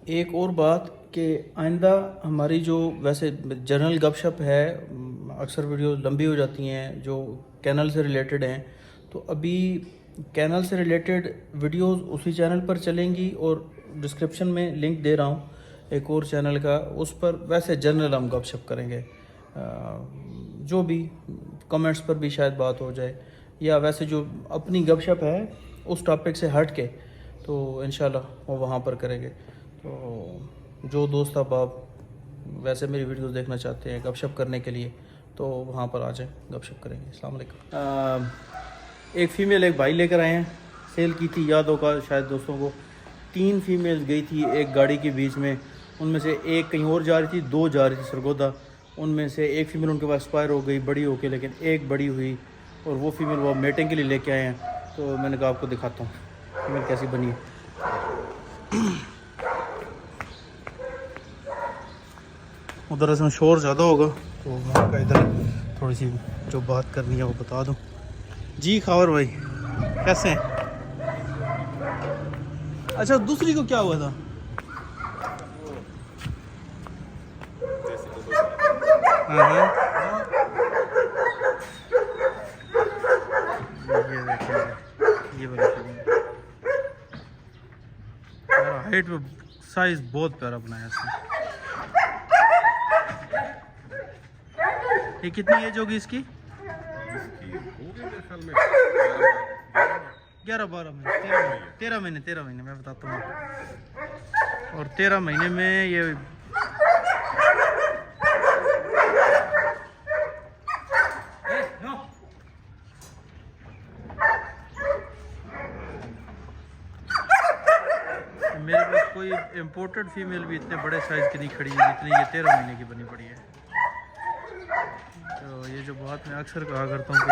एक और बात कि आइंदा हमारी जो वैसे जनरल गपशप है, अक्सर वीडियो लंबी हो जाती हैं जो कैनल से रिलेटेड हैं, तो अभी कैनल से रिलेटेड वीडियोस उसी चैनल पर चलेंगी और डिस्क्रिप्शन में लिंक दे रहा हूँ एक और चैनल का, उस पर वैसे जनरल हम गपशप करेंगे। जो भी कमेंट्स पर भी शायद बात हो जाए, या वैसे जो अपनी गपशप है उस टॉपिक से हट के, तो इंशाल्लाह वो वहाँ पर करेंगे। तो जो दोस्त अब आप वैसे मेरी वीडियोस देखना चाहते हैं गपशप करने के लिए, तो वहाँ पर आ जाएं, गपशप करेंगे। अस्सलाम वालेकुम। एक फ़ीमेल एक भाई लेकर आए हैं, सेल की थी, याद होगा शायद दोस्तों को। 3 फीमेल्स गई थी एक गाड़ी के बीच में, उनमें से एक कहीं और जा रही थी, 2 जा रही थी सरगोदा। उनमें से एक फ़ीमेल उनके पास एक्सपायर हो गई बड़ी होके, लेकिन एक बड़ी हुई, और वो फीमेल वो मेटिंग के लिए लेके आए हैं। तो मैंने कहा आपको दिखाता हूँ फीमेल कैसी बनी है। उधर इसमें शोर ज़्यादा होगा तो वहाँ का इधर थोड़ी सी जो बात करनी है वो बता दूँ। जी खावर भाई कैसे हैं? अच्छा, दूसरी को क्या हुआ था? हाँ, ये देखिए, ये वाली हाइट में साइज बहुत प्यारा बनाया इसने। ये कितनी एज होगी इसकी? 11-12 महीने, 13 महीने मैं बताता हूँ। और 13 महीने में ये मेरे पास कोई इम्पोर्टेड फीमेल भी इतने बड़े साइज़ की नहीं खड़ी है जितनी ये 13 महीने की बनी पड़ी है। तो ये जो बात मैं अक्सर कहा करता हूँ कि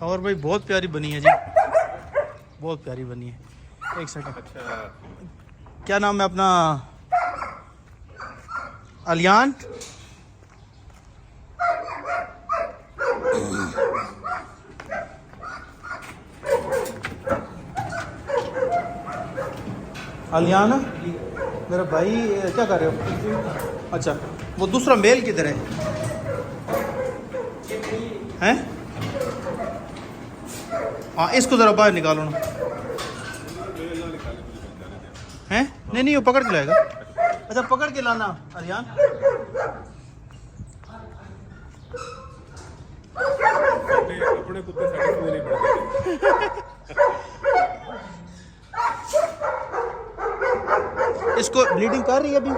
और भाई बहुत प्यारी बनी है जी, बहुत प्यारी बनी है। एक सेकंड। अच्छा, क्या नाम है अपना? अलियान। अलियान मेरा भाई क्या कर रहे हो? अच्छा, वो दूसरा मेल किधर है? हैं? हाँ, इसको ज़रा बाहर निकालो ना। हैं? नहीं, वो पकड़ के लाएगा। अच्छा, पकड़ के लाना अरियान। अपने कुत्ते सेटिस्फाई नहीं पड़ते। इसको ब्लीडिंग कर रही है अभी?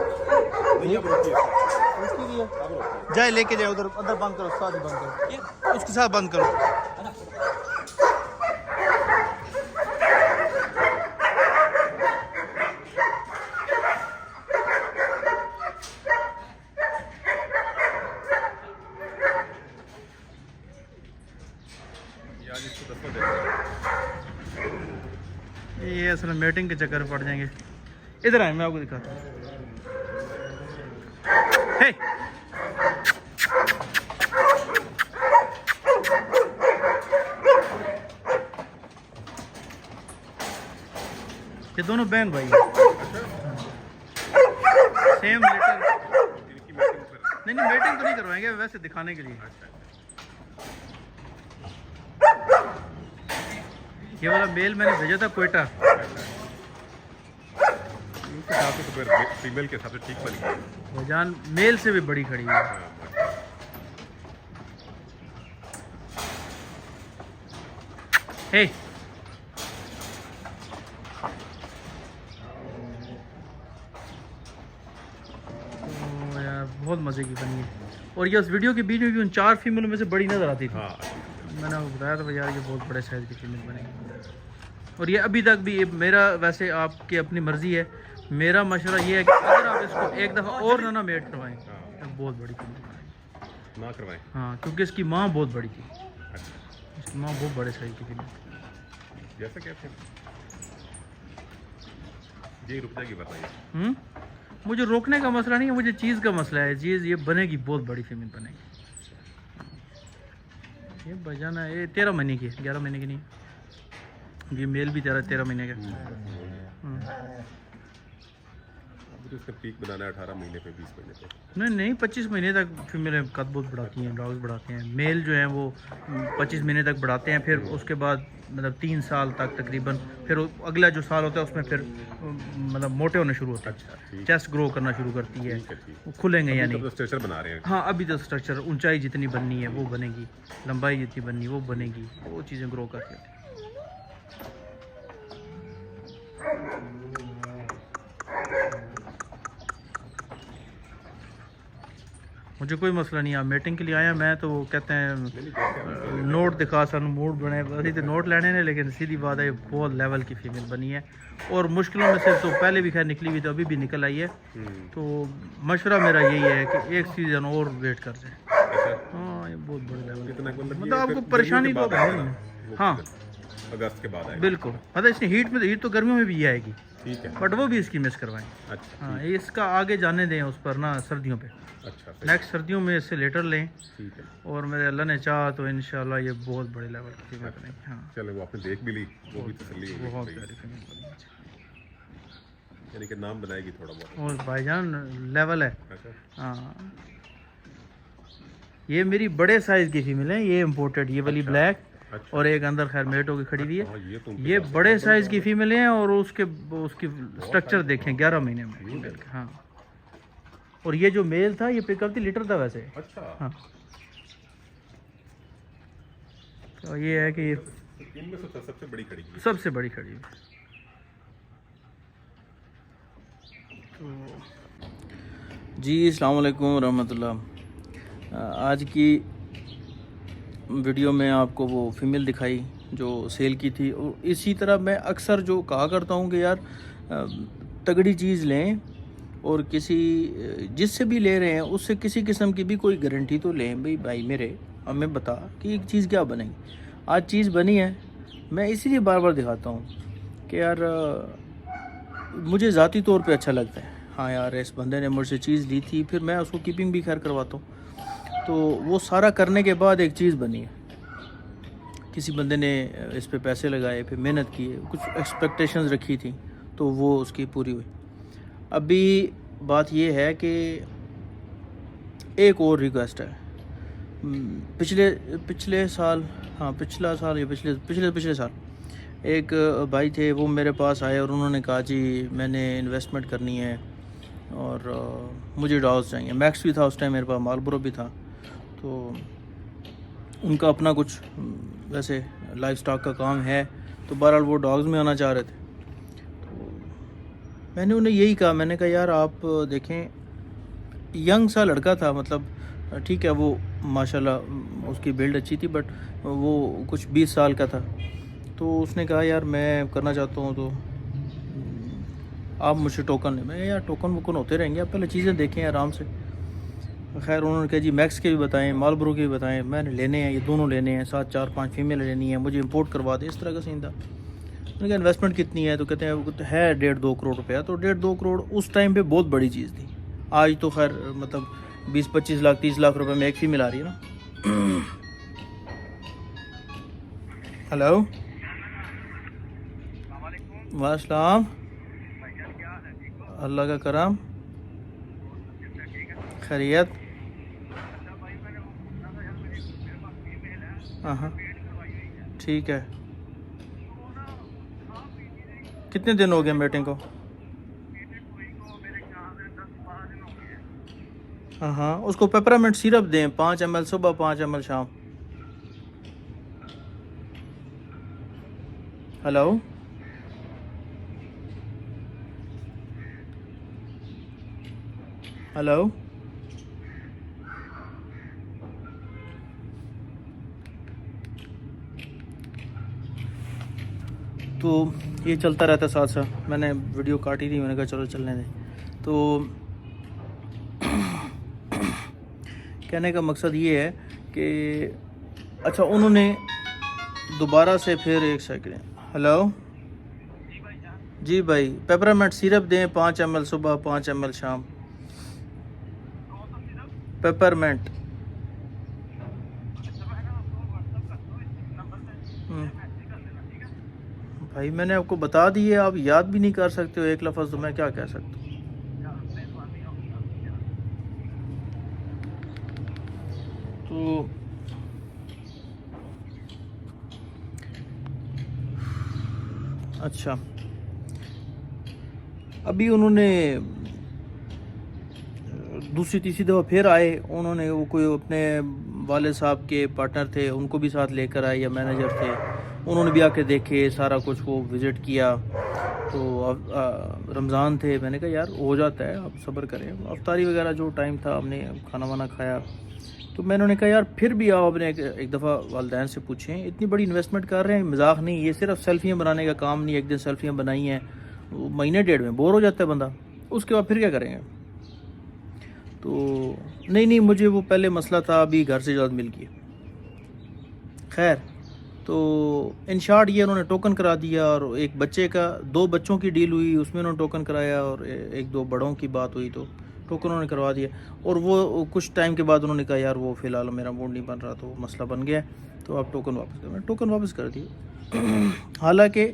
जाए लेके जाए उधर, अंदर बंद करो, साथ ही बंद करो, उसके साथ बंद करो। ये असल में मीटिंग के चक्कर पड़ जाएंगे। इधर आए, मैं आपको दिखाता हूँ। हे! ये दोनों बहन भाई हैं। Same letter. नहीं, मीटिंग तो नहीं करवाएंगे, वैसे दिखाने के लिए। ये वाला मेल मैंने भेजा था कोयटा। फीमेल के हिसाब से ठीक बनी है। वजान मेल से भी बड़ी खड़ी है। हे! तो यार बहुत मज़े की बनी है। और ये उस वीडियो के बीच में भी उन 4 फीमेलों में से बड़ी नज़र आती थी। हाँ। मैंने आपको बताया था यार ये बहुत बड़े साइज़ की फीमेल बनेगी। और ये अभी तक भी मेरा, वैसे आपकी अपनी मर्ज़ी है, मेरा मशवरा ये है कि अगर आप इसको एक दफ़ा और ना मेट करवाएं तो बहुत बड़ी फीमेल ना करवाएं। हाँ, क्योंकि इसकी माँ बहुत बड़ी थी। इसकी माँ बहुत बड़े साइज़ की फीमेल। जैसा कहते हैं ये रुक जाएगी, बताइए। मुझे रोकने का मसला नहीं है, मुझे चीज़ का मसला है। चीज़ ये बनेगी, बहुत बड़ी फीमेल बनेगी। ये बजाना ये 13 महीने की है, 11 महीने की नहीं। ये मेल भी 13 महीने का। अभी तो उसका पीक बनाना है 18 महीने पे, 20 महीने पे। नहीं 25 महीने तक फीमेल कद बहुत बढ़ाती हैं, डॉग्स बढ़ाते हैं। मेल जो हैं वो 25 महीने तक बढ़ाते हैं, फिर उसके बाद मतलब 3 साल तक तकरीबन, फिर अगला जो साल होता है उसमें फिर मतलब मोटे होने शुरू होते हैं। अच्छा, ठीक चेस्ट ग्रो करना शुरू करती है, है, ठीक। वो खुलेंगे या अभी नहीं। तो स्ट्रक्चर बना रहे हैं। हाँ अभी तो स्ट्रक्चर, ऊंचाई जितनी बननी है वो बनेगी, लंबाई जितनी बननी है वो बनेगी, वो चीज़ें ग्रो करती हैं। मुझे कोई मसला नहीं है, मीटिंग के लिए आया मैं तो वो कहते हैं नोट दिखा सन मूड बने, वही तो नोट लेने ने, लेकिन सीधी बात है बहुत लेवल की फीमेल बनी है और मुश्किलों में से तो पहले भी खैर निकली हुई, तो अभी भी निकल आई है। तो मशवरा मेरा यही है कि एक सीज़न और वेट कर जाए। हाँ ये बहुत बड़े लेवल कितना मतलब आपको परेशानी तो है नहीं। हाँ अगस्त के बाद आएगा। बिल्कुल, मतलब इसने हीट में, हीट तो गर्मियों में भी ये आएगी, ठीक है। बट वो भी इसकी मिस करवाएं। अच्छा, हाँ इसका आगे जाने दें उस पर ना, सर्दियों पे, अच्छा, सही। नेक्स्ट सर्दियों में इससे लेटर लें, ठीक है। और मेरे अल्लाह ने चाहा तो इंशाल्लाह ये बहुत बड़े लेवल की फीमेल बनेगी। हाँ चलो वो आपने देख भी ली, वो भी तसल्ली हो बहुत गई। प्यारी फीमेल बनेगी यानी कि नाम बनाएगी थोड़ा बहुत। और भाईजान लेवल है। अच्छा, हाँ ये मेरी बड़े साइज़ की फीमेल है, ये इम्पोर्टेड, ये वाली ब्लैक, अच्छा। और एक अंदर खैर मेट होकर खड़ी हुई हाँ, है। ये तो ये बड़े साइज़ की फीमेल हैं और उसकी स्ट्रक्चर देखें 11 महीने में फीमेल का। हाँ और ये जो मेल था ये पिक करती लीटर था वैसे। अच्छा। हाँ तो ये है कि इनमें से सबसे बड़ी खड़ी है। सबसे बड़ी खड़ी है। तो जी अस्सलाम वालेकुम रहमतुल्लाह। आज की वीडियो में आपको वो फीमेल दिखाई जो सेल की थी, और इसी तरह मैं अक्सर जो कहा करता हूँ कि यार तगड़ी चीज़ लें, और किसी जिससे भी ले रहे हैं उससे किसी किस्म की भी कोई गारंटी तो लें। भाई मेरे हमें बता कि एक चीज़ क्या बनेगी। आज चीज़ बनी है, मैं इसीलिए बार बार दिखाता हूँ कि यार मुझे ज़ाती तौर पे अच्छा लगता है। हाँ यार इस बंदे ने मुझसे चीज़ ली थी, फिर मैं उसको कीपिंग भी खैर करवाता हूँ, तो वो सारा करने के बाद एक चीज़ बनी है। किसी बंदे ने इस पे पैसे लगाए, फिर मेहनत की, कुछ एक्सपेक्टेशंस रखी थी, तो वो उसकी पूरी हुई। अभी बात ये है कि एक और रिक्वेस्ट है। पिछले साल, हाँ पिछला साल या पिछले साल एक भाई थे, वो मेरे पास आए और उन्होंने कहा जी मैंने इन्वेस्टमेंट करनी है और मुझे डॉग्स चाहिए। मैक्स भी था उस टाइम मेरे पास, मालब्रो भी था, तो उनका अपना कुछ वैसे लाइफ स्टॉक का काम है, तो बहरहाल वो डॉग्स में आना चाह रहे थे। तो मैंने उन्हें यही कहा, मैंने कहा यार आप देखें, यंग सा लड़का था, मतलब ठीक है वो माशाल्लाह उसकी बिल्ड अच्छी थी, बट वो कुछ 20 साल का था। तो उसने कहा यार मैं करना चाहता हूँ, तो आप मुझे टोकन लें। मैं यार टोकन वोकन होते रहेंगे, आप पहले चीज़ें देखें आराम से। खैर उन्होंने कहा जी मैक्स के भी बताएं, मालब्रो के भी बताएं, मैंने लेने हैं, ये दोनों लेने हैं, 7 4 5 फीमेल लेनी है, मुझे इंपोर्ट करवा दे, इस तरह का सीन था। मैंने कहा इन्वेस्टमेंट कितनी है, तो कहते हैं है 1.5-2 करोड़ रुपया। तो 1.5-2 करोड़ उस टाइम पे बहुत बड़ी चीज़ थी। आज तो खैर मतलब 20-25 लाख 30 लाख रुपए में एक फीमेल आ रही है ना। हेलो वालेकुम, अल्लाह का करम, खैरियत। हाँ ठीक है। कितने दिन हो गए मीटिंग को? हाँ उसको पेपरामेंट सिरप दें 5 ml सुबह, 5 ml शाम। हेलो हेलो तो ये चलता रहता साथ साथ। मैंने वीडियो काटी थी, मैंने कहा चलो चलने दें। तो कहने का मकसद ये है कि अच्छा उन्होंने दोबारा से फिर एक सेकंड। हेलो जी भाई, पेपरामेंट सिरप दें 5 ml सुबह, 5 ml शाम। पेपरमेंट भाई मैंने आपको बता दिए, आप याद भी नहीं कर सकते हो एक लफ्ज़, तो मैं क्या कह सकता हूँ। तो अच्छा, अभी उन्होंने दूसरी तीसरी दफ़ा फिर आए, उन्होंने वो कोई अपने वाले साहब के पार्टनर थे उनको भी साथ लेकर आए या मैनेजर थे, उन्होंने भी आके देखे सारा कुछ, वो विज़िट किया। तो अब रमज़ान थे, मैंने कहा यार हो जाता है, आप सब्र करें। अफ्तारी वगैरह जो टाइम था हमने खाना वाना खाया, तो मैंने उन्हें कहा यार फिर भी आओ, अपने एक दफ़ा वालिदैन से पूछें, इतनी बड़ी इन्वेस्टमेंट कर रहे हैं, मजाक नहीं, ये सिर्फ सेल्फियाँ बनाने का काम नहीं। एक दिन सेल्फियाँ बनाई हैं, महीने डेढ़ में बोर हो जाता है बंदा, उसके बाद फिर क्या करेंगे। तो नहीं मुझे वो पहले मसला था, अभी घर से इजाज़त मिल गई। खैर, तो इन शॉर्ट ये उन्होंने टोकन करा दिया, और एक बच्चे का, 2 बच्चों की डील हुई उसमें उन्होंने टोकन कराया, और एक 2 बड़ों की बात हुई तो टोकन उन्होंने करवा दिया। और वो कुछ टाइम के बाद उन्होंने कहा यार वो फ़िलहाल मेरा मूड नहीं बन रहा, तो मसला बन गया, तो आप टोकन वापस करें। मैंने टोकन वापस कर दिए। हालांकि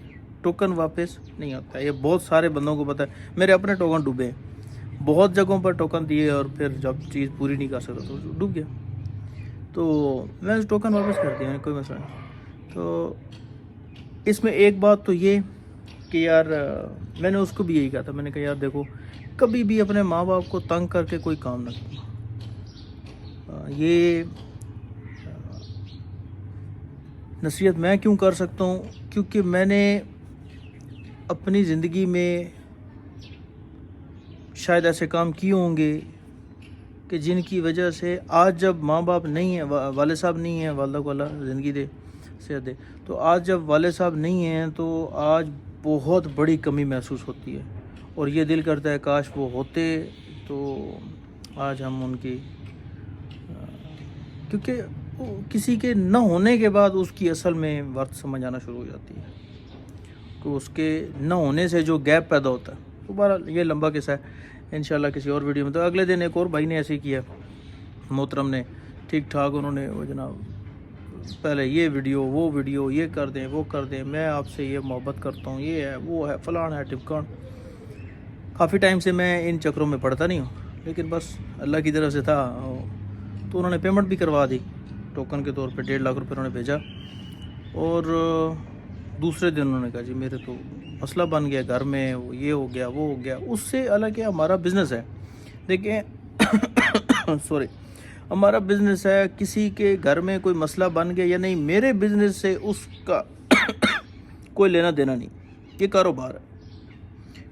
टोकन वापस नहीं होता है, ये बहुत सारे बंदों को पता है, मेरे अपने टोकन डूबे हैं, बहुत जगहों पर टोकन दिए और फिर जब चीज़ पूरी नहीं कर सकता तो डूब गया। तो मैं टोकन वापस कर दिया, कोई मसला नहीं। तो इसमें एक बात तो ये कि यार मैंने उसको भी यही कहा था, मैंने कहा यार देखो, कभी भी अपने माँ बाप को तंग करके कोई काम ना करो। ये नसीहत मैं क्यों कर सकता हूँ, क्योंकि मैंने अपनी ज़िंदगी में शायद ऐसे काम किए होंगे कि जिनकी वजह से आज जब माँ बाप नहीं है, वाले साहब नहीं हैं, वाला को अल्लाह ज़िंदगी दे, सेहत दे, तो आज जब वाले साहब नहीं हैं तो आज बहुत बड़ी कमी महसूस होती है, और ये दिल करता है काश वो होते, तो आज हम उनकी, क्योंकि किसी के न होने के बाद उसकी असल में वर्थ समझ आना शुरू हो जाती है, तो उसके न होने से जो गैप पैदा होता है। तो बहरहाल ये लंबा किस्सा है, इंशाल्लाह किसी और वीडियो में। तो अगले दिन एक और भाई ने ऐसे ही किया, मोहतरम ने, ठीक ठाक, उन्होंने वो जनाब पहले ये वीडियो वो वीडियो, ये कर दें वो कर दें, मैं आपसे ये मोहब्बत करता हूँ, ये है वो है, फ़लान है टिपकान। काफ़ी टाइम से मैं इन चक्रों में पड़ता नहीं हूँ, लेकिन बस अल्लाह की तरफ से था, तो उन्होंने पेमेंट भी करवा दी, टोकन के तौर पे 1.5 लाख रुपये उन्होंने भेजा। और दूसरे दिन उन्होंने कहा जी मेरे तो मसला बन गया घर में, वो ये हो गया वो हो गया। उससे अलग क्या, हमारा बिज़नेस है, देखें सॉरी, हमारा बिज़नेस है, किसी के घर में कोई मसला बन गया या नहीं, मेरे बिज़नेस से उसका कोई लेना देना नहीं, ये कारोबार है।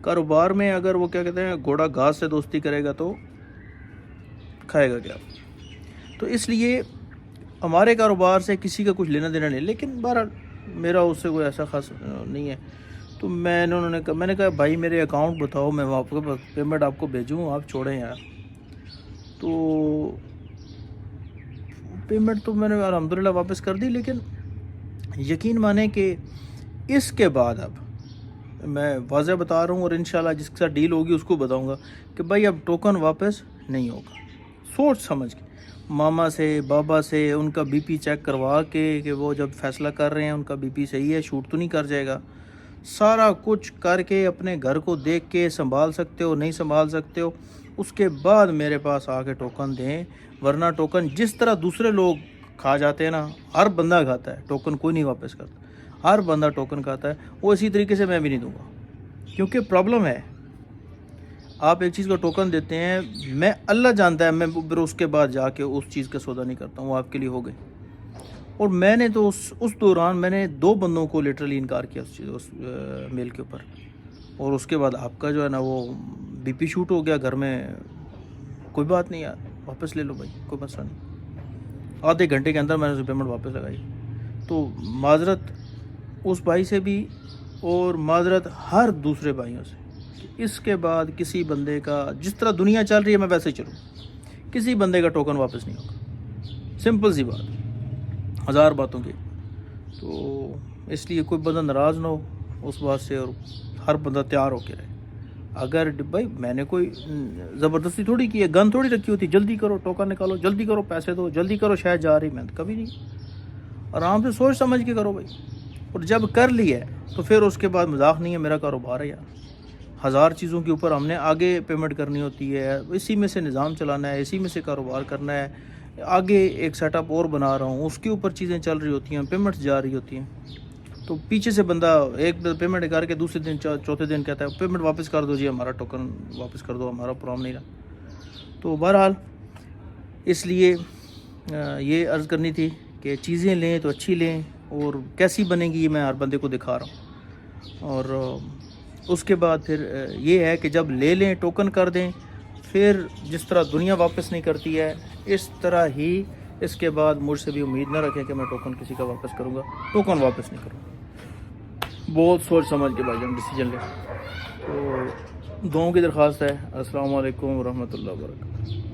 कारोबार में अगर वो क्या कहते हैं, घोड़ा घास से दोस्ती करेगा तो खाएगा क्या। तो इसलिए हमारे कारोबार से किसी का कुछ लेना देना नहीं, लेकिन बहरहाल मेरा उससे कोई ऐसा खास नहीं है। तो मैंने कहा भाई मेरे अकाउंट बताओ, मैं आपको पेमेंट आपको भेजूँ, आप छोड़ें यार। तो पेमेंट तो मैंने अल्हम्दुलिल्लाह वापस कर दी, लेकिन यकीन माने कि इसके बाद अब मैं वाज़ह बता रहा हूँ, और इंशाल्लाह जिसके साथ डील होगी उसको बताऊँगा कि भाई अब टोकन वापस नहीं होगा। सोच समझ के, मामा से, बाबा से, उनका बीपी चेक करवा के, कि वो जब फैसला कर रहे हैं उनका बीपी सही है, शूट तो नहीं कर जाएगा, सारा कुछ करके अपने घर को देख के संभाल सकते हो, नहीं संभाल सकते हो, उसके बाद मेरे पास आके टोकन दें। वरना टोकन जिस तरह दूसरे लोग खा जाते हैं ना, हर बंदा खाता है टोकन, कोई नहीं वापस करता, हर बंदा टोकन खाता है, वो इसी तरीके से मैं भी नहीं दूंगा। क्योंकि प्रॉब्लम है, आप एक चीज़ का टोकन देते हैं, मैं अल्लाह जानता है, मैं फिर उसके बाद जाके उस चीज़ का सौदा नहीं करता हूँ, वो आपके लिए हो गई। और मैंने तो उस दौरान मैंने 2 बंदों को लिटरली इनकार किया उस मेल के ऊपर, और उसके बाद आपका जो है ना वो बीपी शूट हो गया घर में। कोई बात नहीं यार, वापस ले लो भाई, कोई मसला नहीं। आधे घंटे के अंदर मैंने उसे पेमेंट वापस लगाई। तो माजरत उस भाई से भी, और माजरत हर दूसरे भाइयों से, इसके बाद किसी बंदे का, जिस तरह दुनिया चल रही है मैं वैसे ही चलूँ, किसी बंदे का टोकन वापस नहीं होगा। सिंपल सी बात, 1000 बातों की। तो इसलिए कोई बंदा नाराज़ ना हो उस बात से, और हर बंदा तैयार होके रहे। अगर भाई मैंने कोई ज़बरदस्ती थोड़ी की है, गन थोड़ी रखी होती, जल्दी करो टोकन निकालो, जल्दी करो पैसे दो, जल्दी करो शायद जा रही, मैं कभी नहीं। आराम से सोच समझ के करो भाई, और जब कर लिया है तो फिर उसके बाद मजाक नहीं है, मेरा कारोबार है यार। हज़ार चीज़ों के ऊपर हमने आगे पेमेंट करनी होती है, इसी में से निज़ाम चलाना है, इसी में से कारोबार करना है। आगे एक सेटअप और बना रहा हूँ, उसके ऊपर चीज़ें चल रही होती हैं, पेमेंट्स जा रही होती हैं। तो पीछे से बंदा एक पेमेंट करके दूसरे दिन चौथे दिन कहता है पेमेंट वापस कर दो जी, हमारा टोकन वापस कर दो, हमारा प्रॉब्लम नहीं रहा। तो बहरहाल इसलिए ये अर्ज़ करनी थी कि चीज़ें लें तो अच्छी लें, और कैसी बनेगी ये मैं हर बंदे को दिखा रहा हूँ। और उसके बाद फिर ये है कि जब ले लें टोकन कर दें, फिर जिस तरह दुनिया वापस नहीं करती है इस तरह ही इसके बाद मुझसे भी उम्मीद ना रखें कि मैं टोकन किसी का वापस करूँगा, टोकन वापस नहीं करूँगा। बहुत सोच समझ के भाई हम डिसीजन लें। तो दुआओं की दरख्वास्त है। अस्सलाम वालेकुम रहमतुल्लाहि व बरकातहू।